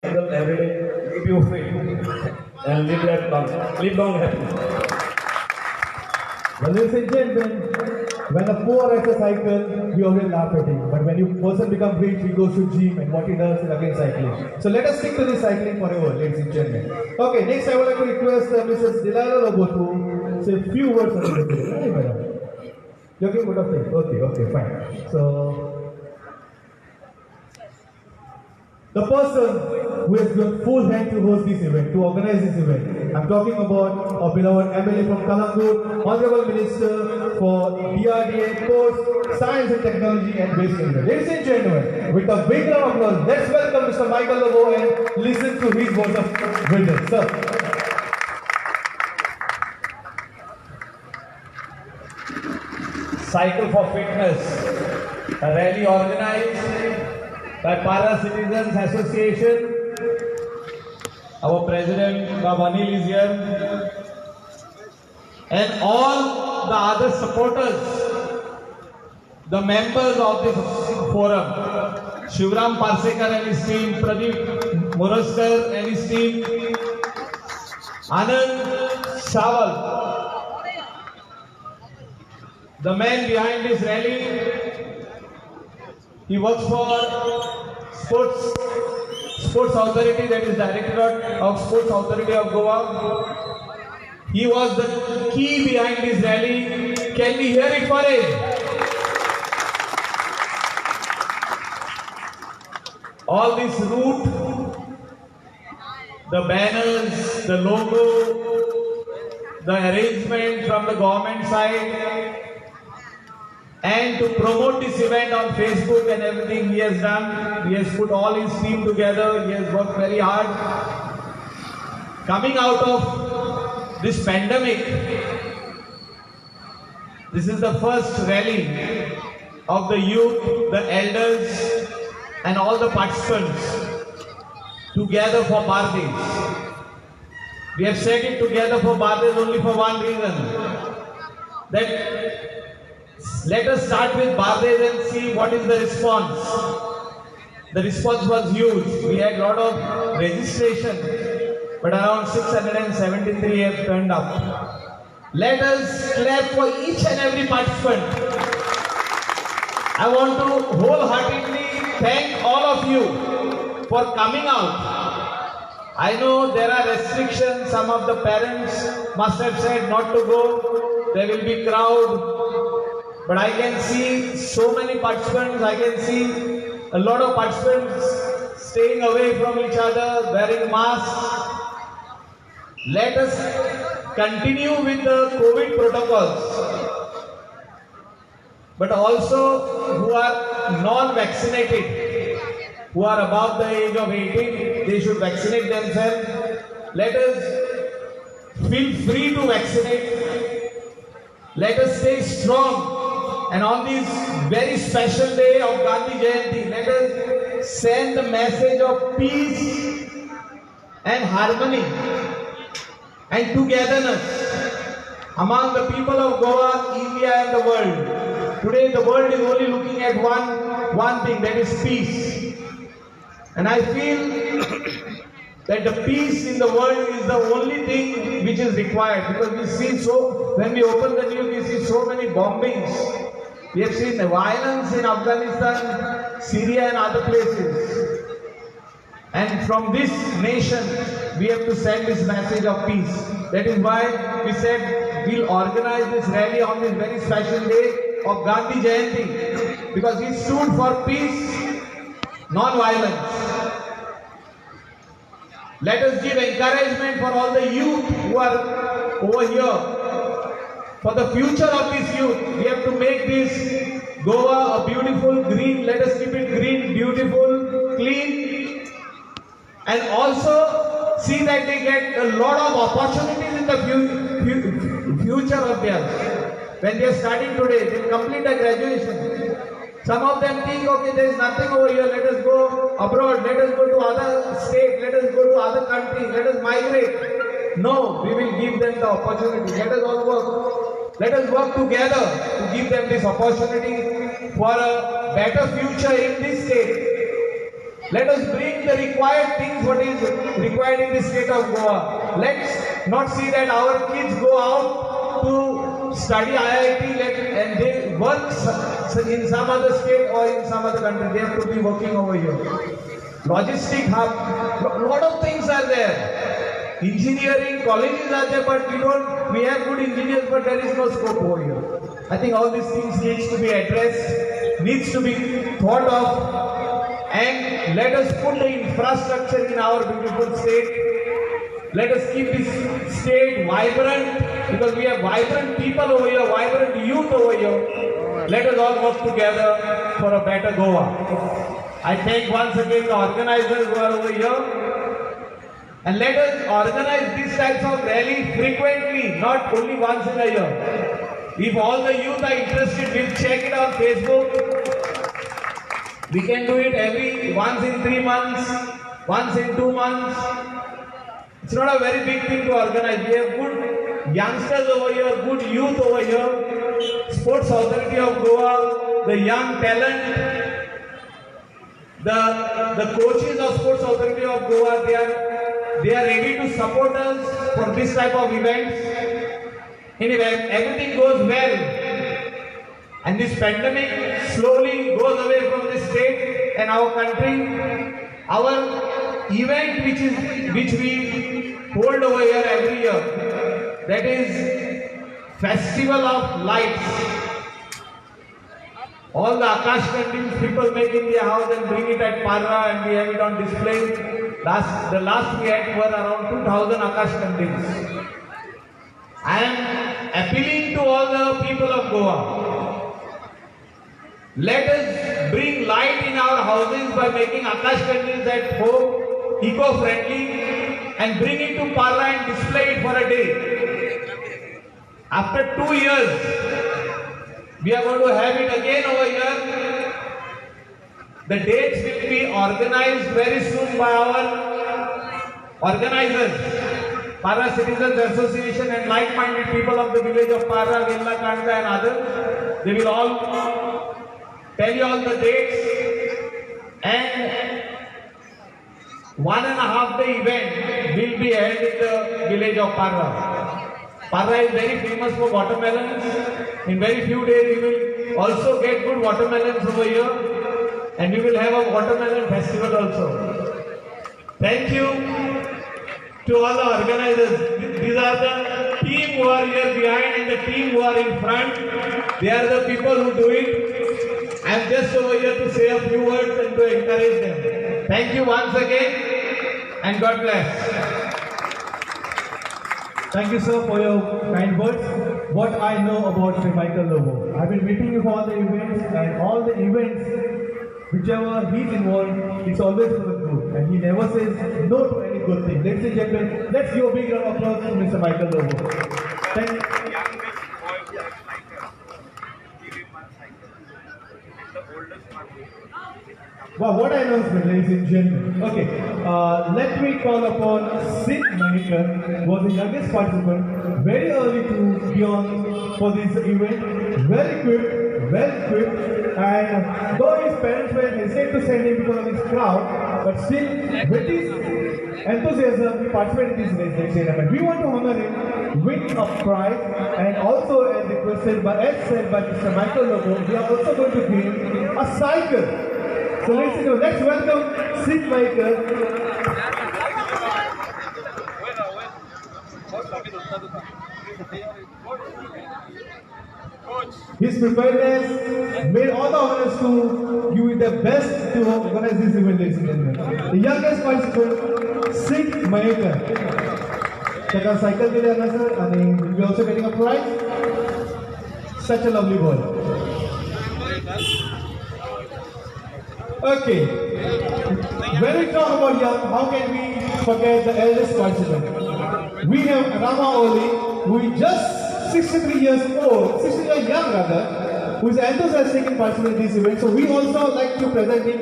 Every day, keep you fit and live that long, live long happy. Well, ladies and gentlemen, when a poor rides a cycle, we always laugh at him. But when a person becomes rich, he goes to gym and what he does is again cycling. So let us stick to this cycling forever, ladies and gentlemen. Okay, next I would like to request Mrs. Delilah Lobo to say a few words on the video. Hey, madam. You're giving good of things. Okay, fine. So, the person who has given full hand to host this event, to organize this event, I'm talking about our beloved MLA from Kalangur, Honorable Minister for DRDA, Sports, Science and Technology and Waste Management. Ladies and gentlemen, with a big round of applause, let's welcome Mr. Michael Lobo and listen to his words of wisdom. Sir. Cycle for Fitness, a rally organized by Para Citizens Association. Our president, Anil is here, and all the other supporters, the members of this forum, Shivram Parsekar and his team, Pradeep Muraskar and his team, Anand Sawal, the man behind this rally. He works for Sports Authority, that is Directorate of Sports Authority of Goa. He was the key behind this rally. Can we hear it for him? All this route, the banners, the logo, the arrangement from the government side, and to promote this event on Facebook and everything he has done. He has put all his team together. He has worked very hard. Coming out of this pandemic, this is the first rally of the youth, the elders, and all the participants together for Bardez. We have said it together for Bardez only for one reason, that let us start with Bardez and see what is the response. The response was huge. We had a lot of registration, but around 673 have turned up. Let us clap for each and every participant. I want to wholeheartedly thank all of you for coming out. I know there are restrictions. Some of the parents must have said not to go. There will be crowd. But I can see so many participants, I can see a lot of participants staying away from each other, wearing masks. Let us continue with the COVID protocols. But also who are non-vaccinated, who are above the age of 18, they should vaccinate themselves. Let us feel free to vaccinate. Let us stay strong. And on this very special day of Gandhi Jayanti, let us send the message of peace and harmony and togetherness among the people of Goa, India and the world. Today the world is only looking at one thing, that is peace. And I feel that the peace in the world is the only thing which is required, because we see when we open the news, we see so many bombings. We have seen violence in Afghanistan, Syria and other places. And from this nation, we have to send this message of peace. That is why we said we'll organize this rally on this very special day of Gandhi Jayanti, because he stood for peace, non-violence. Let us give encouragement for all the youth who are over here. For the future of this youth, we have to make this Goa a beautiful green. Let us keep it green, beautiful, clean, and also see that they get a lot of opportunities in the future of theirs. When they are starting today, they complete their graduation. Some of them think, okay, there is nothing over here, let us go abroad, let us go to other state, let us go to other countries, let us migrate. No, we will give them the opportunity. Let us all work. Let us work together to give them this opportunity for a better future in this state. Let us bring the required things what is required in the state of Goa. Let's not see that our kids go out to study IIT and they work in some other state or in some other country. They have to be working over here. Logistic hub, lot of things are there. Engineering colleges are there, but we have good engineers, but there is no scope over here. I think all these things needs to be addressed, needs to be thought of. And let us put the infrastructure in our beautiful state. Let us keep this state vibrant because we have vibrant people over here, vibrant youth over here. Let us all work together for a better Goa. I thank once again the organizers who are over here. And let us organize these types of rallies frequently, not only once in a year. If all the youth are interested, we'll check it on Facebook. We can do it once in 3 months, once in 2 months. It's not a very big thing to organize. We have good youngsters over here, good youth over here. Sports Authority of Goa, the young talent, the coaches of Sports Authority of Goa, they are ready to support us for this type of events. Anyway, everything goes well. And this pandemic slowly goes away from the state and our country. Our event which we hold over here every year, that is Festival of Lights. All the Akash candles people make in their house and bring it at Parra and we have it on display. The last we had were around 2000 Akash candles. I am appealing to all the people of Goa. Let us bring light in our houses by making Akash candles at home, eco-friendly, and bring it to Parra and display it for a day. After 2 years, we are going to have it again over here. The dates will be organized very soon by our organizers, Parra Citizens Association and like-minded people of the village of Parra, Vellakanda and others. They will all tell you all the dates, and 1.5 day event will be held in the village of Parra. Parra is very famous for watermelons. In very few days you will also get good watermelons over here, and we will have a watermelon festival also. Thank you to all the organizers. These are the team who are here behind and the team who are in front. They are the people who do it. I am just over here to say a few words and to encourage them. Thank you once again and God bless. Thank you, sir, for your kind words. What I know about Sri Michael Lobo, I've been meeting you for all the events, and all the events, whichever he's involved, it's always for the good, and he never says no to any good thing. Ladies and gentlemen, let's give a big round of applause to Mr. Michael Lobo. Thank you. Wow, what an announcement, ladies and gentlemen. Okay, let me call upon Sid Mahekar, who was the youngest participant, very early to be on for this event, well equipped, and though his parents were hesitant to send him because of his crowd, but still, with his enthusiasm, he participated in this race, ladies and gentlemen. We want to honor him with a prize, and also as requested as said by Mr. Michael Lobo, we are also going to give him a cycle. So let's welcome Sid Mahekar. His preparedness made all the honors to give it the best to organize this event, ladies and gentlemen. The youngest participant, Sid Mahekar. Check cycle ke liye sir, and we'll be also getting a prize. Such a lovely boy. Okay, when we talk about young, how can we forget the eldest participant? We have Rama Oli, who is just 63 years old, 63 years young rather, who is enthusiastic in participating in this event. So we also like to present him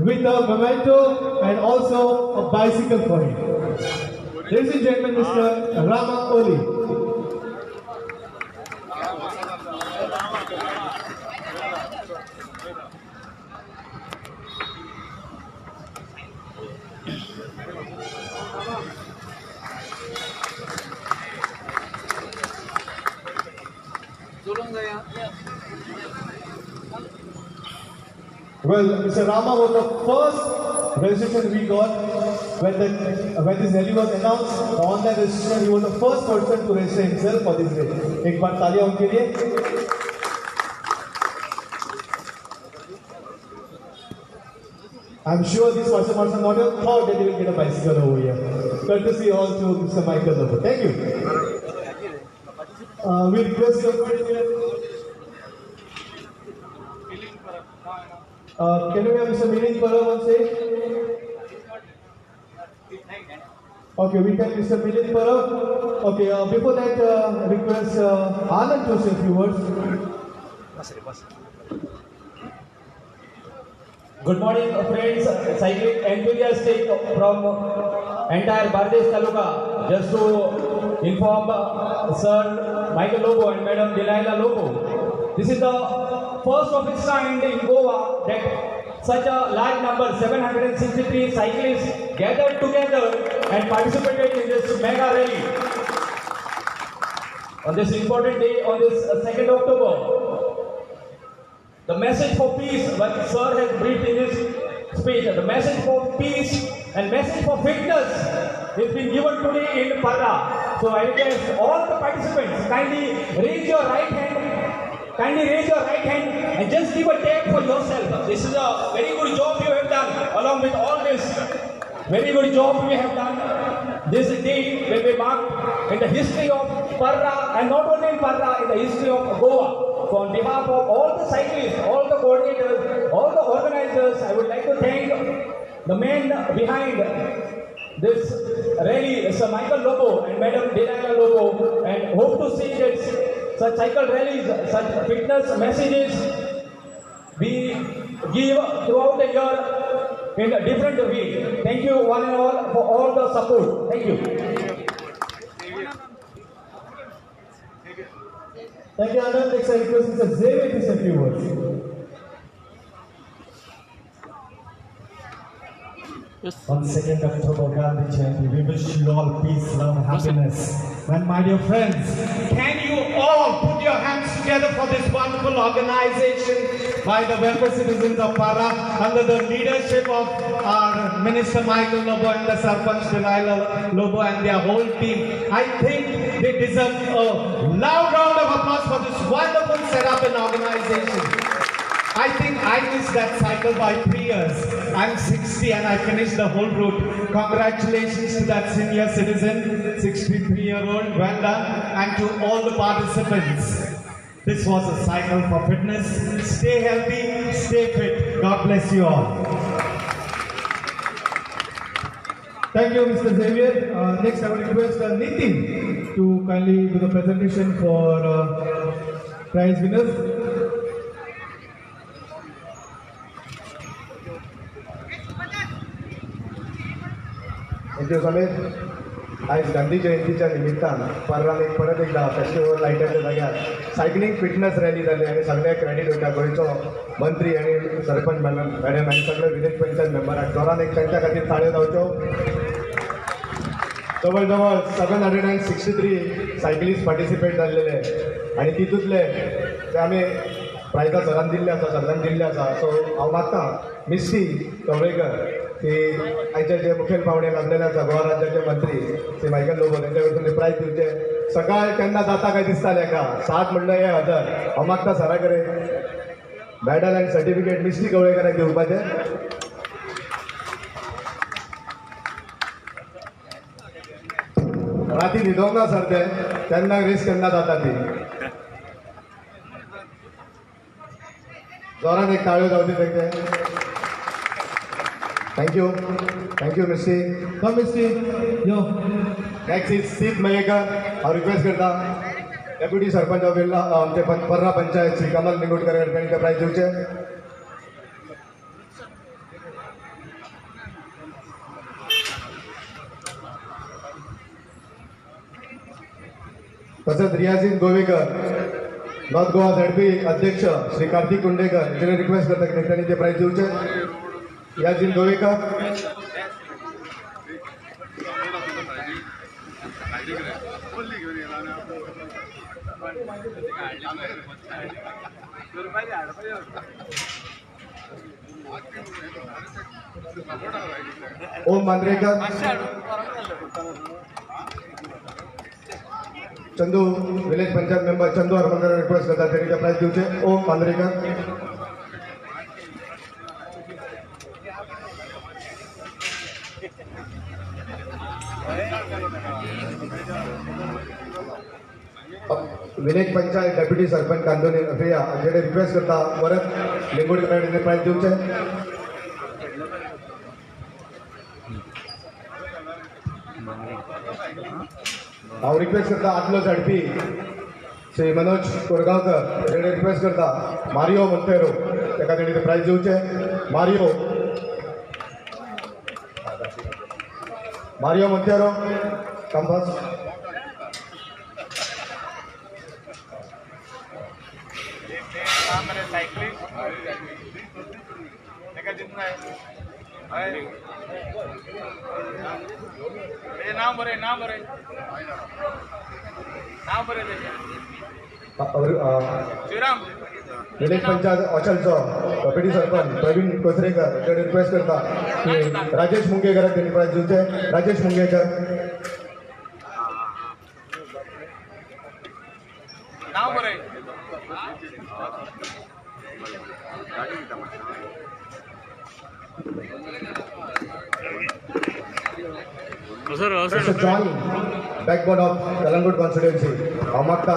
with a memento and also a bicycle for him. Ladies and gentlemen, Mr. Rama Oli. Well, Mr. Rama was the first registration we got when this rally was announced. The online registration, he was the first person to register himself for this rally. एक बार तालियां उनके लिए. I'm sure this person also not have thought that they will get a bicycle over here. Courtesy all to Mr. Michael Lobo. Thank you. We request your friends here. Can we have Mr. Milind Parab on stage? Okay, we thank Mr. Milind Parab. Okay, before that, request Anand to say a few words. Good morning, friends. Cycling enthusiastic from entire Bardesh Taluka. Just to inform Sir Michael Lobo and Madam Delilah Lobo. This is the first of its kind in Goa that such a large number, 763 cyclists gathered together and participated in this mega rally. On this important day, on this 2nd October, the message for peace, what Sir has briefed in his speech, the message for peace and message for fitness is being given today in Parra. So I request all the participants, kindly raise your right hand. Kindly raise your right hand and just give a tap for yourself. This is a very good job you have done. Along with all this, very good job we have done. This day will be marked in the history of Parra, and not only in Parra, in the history of Goa. So on behalf of all the cyclists, all the coordinators, all the organizers, I would like to thank the men behind this rally, Sir Michael Lobo and Madam Delilah Lobo, and hope to see that such cycle rallies, such fitness messages we give throughout the year in a different way. Thank you one and all for all the support. Thank you. Thank you, Anand. Next, I request Mr. Xavier to say a few words. On 2nd October, Gandhi Jayanti, we wish you all peace, love, and happiness. And my dear friends, Can you all put your hands together for this wonderful organization by the welfare citizens of Para under the leadership of our Minister Michael Lobo and the Sarpanch Delilah Lobo and their whole team. I think they deserve a loud round of applause for this wonderful setup and organization. I think I missed that cycle by 3 years. I'm 60 and I finished the whole route. Congratulations to that senior citizen, 63-year-old, well done, and to all the participants. This was a cycle for fitness. Stay healthy, stay fit. God bless you all. Thank you, Mr. Xavier. Next, I will request Nitin to kindly do the presentation for prize winners. Thank you Sameer. आज गांधी जयंतीच्या निमित्तान पर्रान परत एकदा festival लायटाच्या जाग्यार cycling fitness rally जाली आनी सगळ्याक credit वयता गोंयचो मंत्री आनी सरपंच मॅडम आनी सगळे विलेज पंचायत मेंबराक जोरान एक तांच्या खातीर ताळयो जावच्यो. जवळ जवळ 763 सायकलिस्ट पार्टिसिपेट जाल्लेले आनी तितूंतले ते आमी प्रायजां सरान दिल्ले आसा, सरान दिल्ले आसा. सो हांव मागतां मिस्टी कवळेकर की आयचे जे मुखेल पावणे लागलेले आसा गोवा राज्याचे मंत्री श्री मायकल लोबो तेंच्या कडसून ते प्रायज दिवचे. सकाळ केन्ना जाता काय दिसता एका 7 म्हणल्यार 1000. हांव मागता सरा कडेन मॅडल आनी सर्टिफिकेट मिस्टी कवळेकराक दिवपाचें. राती न्हिदोंक सर ते तेन्ना रेस केन्ना जाता ती. जोरान एक ताळयो जावची तेंचे. Thank you Misty. Come, Misty. Yo. Next is Seet Mayekar. हांव रिक्वेस्ट करता डेप्युटी सरपंच ऑफ आमचे पर्रा पंचायत श्री कमल निंगुटकर यांनी ते प्रायज दिवचे. तसंच रियाझीन गोवेकर नॉर्थ गोवा झेडपी अध्यक्ष श्री कार्तिक कुंडेकर यांनी रिक्वेस्ट करता की त्यांनी ते प्रायज दिवचे. Riyazin Govekar. Om Mandrekar, Chandu village panchayat member Chandu Harmandar request करता त्यांनी प्राइज दिवचे. ओम मांद्रेकर. विलेज पंचायत डेप्युटी सरपंच कांदोली अफिया हांचे रिक्वेस्ट करता परत लिंगोडी कमिटीने प्राइज दिवचे. हांव रिक्वेस्ट करता आदलो झडपी श्री मनोज कोरगांवकर ताणें रिक्वेस्ट करता मारियो मोंतेरो ताका तेणी प्राइज दिवचे. Mario Monteiro come first. Village panchayat ऑचलचो डेप्युटी सरपंच प्रवीण कोसरेकर ताणें रिक्वेस्ट करता की राजेश मुंगेकराक तेणी प्राइज दिवचे. Rajesh Mungekar. Mr. Johnny, backbone of Kalangut constituency. हांव मागता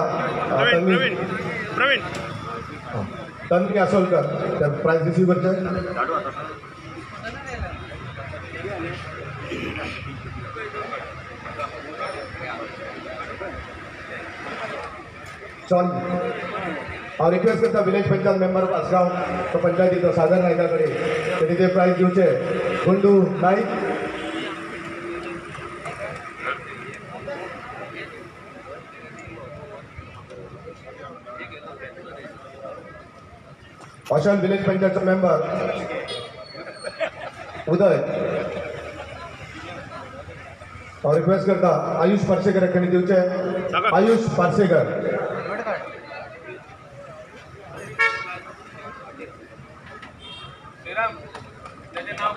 तन्वी आसोलकर ते प्राइज रिसीव करचे. जॉनी. हांव रिक्वेस्ट करता विलेज पंचायत मेंबर आसगांव तो पंचायतीचो सागर नायका कडेन तेणी ते प्राइज दिवचे. Gundu Naik. Ocean village पंचायतचो member उदय. हांव रिक्वेस्ट करता आयुष पार्सेकर तेणी दिवचे. आयुष पार्सेकर. श्रीराम त्याचे नाव